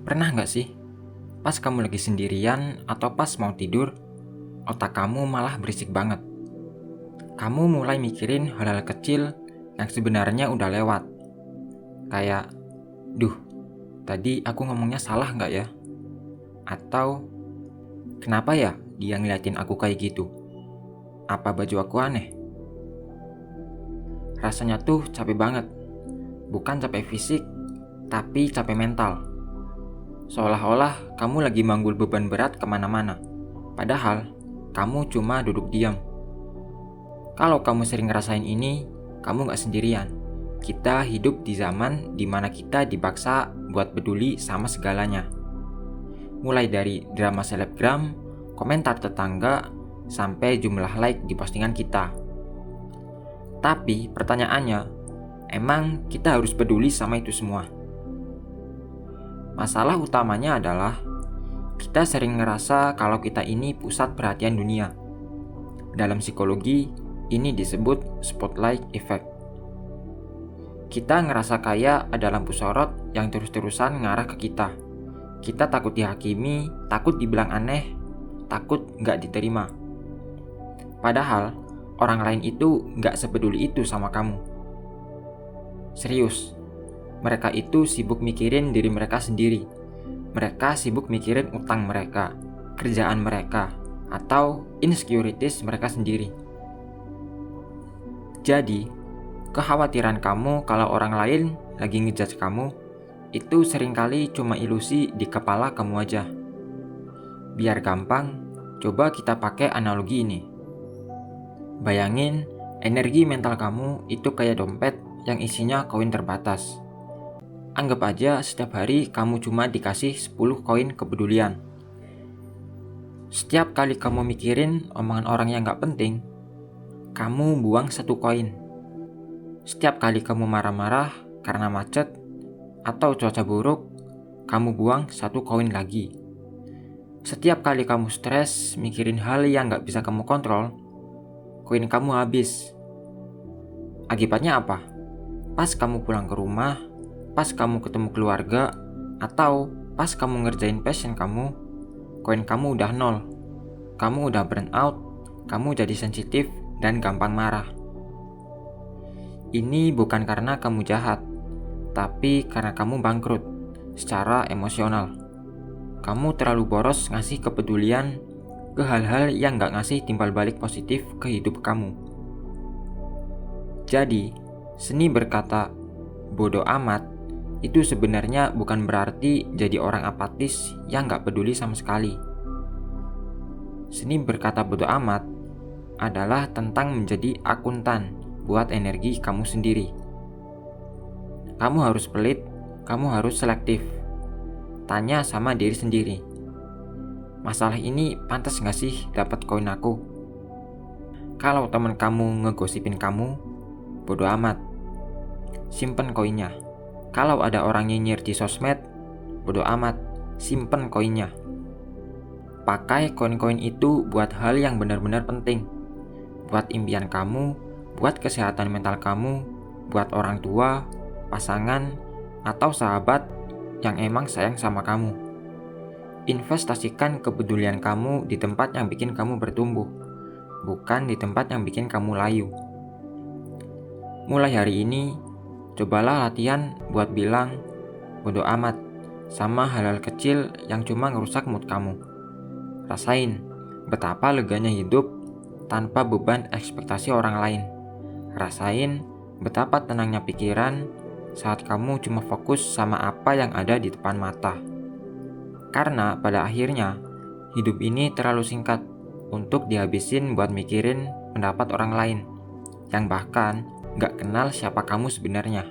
Pernah nggak sih, pas kamu lagi sendirian atau pas mau tidur, otak kamu malah berisik banget. Kamu mulai mikirin hal-hal kecil yang sebenarnya udah lewat. Kayak, duh, tadi aku ngomongnya salah nggak ya? Atau, kenapa ya dia ngeliatin aku kayak gitu? Apa baju aku aneh? Rasanya tuh capek banget. Bukan capek fisik, tapi capek mental. Seolah-olah kamu lagi manggul beban berat kemana-mana. Padahal, kamu cuma duduk diam. Kalau kamu sering ngerasain ini, kamu gak sendirian. Kita hidup di zaman dimana kita dipaksa buat peduli sama segalanya. Mulai dari drama selebgram, komentar tetangga, sampai jumlah like di postingan kita. Tapi pertanyaannya, emang kita harus peduli sama itu semua? Masalah utamanya adalah kita sering ngerasa kalau kita ini pusat perhatian dunia. Dalam psikologi, ini disebut spotlight effect. Kita ngerasa kayak ada lampu sorot yang terus-terusan ngarah ke kita. Kita takut dihakimi, takut dibilang aneh, takut nggak diterima. Padahal, orang lain itu nggak sepeduli itu sama kamu. Serius, mereka itu sibuk mikirin diri mereka sendiri. Mereka sibuk mikirin utang mereka, kerjaan mereka, atau insecurities mereka sendiri. Jadi, kekhawatiran kamu kalau orang lain lagi ngejudge kamu, itu seringkali cuma ilusi di kepala kamu aja. Biar gampang, coba kita pakai analogi ini. Bayangin, energi mental kamu itu kayak dompet yang isinya koin terbatas. Anggap aja setiap hari kamu cuma dikasih 10 koin kepedulian. Setiap kali kamu mikirin omongan orang yang gak penting, kamu buang 1 koin. Setiap kali kamu marah-marah karena macet atau cuaca buruk, kamu buang 1 koin lagi. Setiap kali kamu stres mikirin hal yang gak bisa kamu kontrol, koin kamu habis. Akibatnya apa? Pas kamu pulang ke rumah, pas kamu ketemu keluarga, atau pas kamu ngerjain passion kamu, koin kamu udah 0. Kamu udah burn out, kamu jadi sensitif dan gampang marah. Ini bukan karena kamu jahat, tapi karena kamu bangkrut secara emosional. Kamu terlalu boros ngasih kepedulian ke hal-hal yang gak ngasih timbal balik positif ke hidup kamu. Jadi, seni berkata bodoh amat itu sebenarnya bukan berarti jadi orang apatis yang gak peduli sama sekali. Seni berkata bodoh amat adalah tentang menjadi akuntan buat energi kamu sendiri. Kamu harus pelit, kamu harus selektif. Tanya sama diri sendiri. Masalah ini pantas gak sih dapat koin aku? Kalau teman kamu ngegosipin kamu, bodoh amat. Simpen koinnya. Kalau ada orang nyinyir di sosmed, bodoh amat. Simpen koinnya. Pakai koin-koin itu buat hal yang benar-benar penting. Buat impian kamu, buat kesehatan mental kamu, buat orang tua, pasangan, atau sahabat yang emang sayang sama kamu. Investasikan kepedulian kamu di tempat yang bikin kamu bertumbuh, bukan di tempat yang bikin kamu layu. Mulai hari ini, cobalah latihan buat bilang bodoh amat sama hal-hal kecil yang cuma ngerusak mood kamu. Rasain betapa leganya hidup tanpa beban ekspektasi orang lain. Rasain betapa tenangnya pikiran saat kamu cuma fokus sama apa yang ada di depan mata. Karena pada akhirnya, hidup ini terlalu singkat untuk dihabisin buat mikirin pendapat orang lain yang bahkan gak kenal siapa kamu sebenarnya.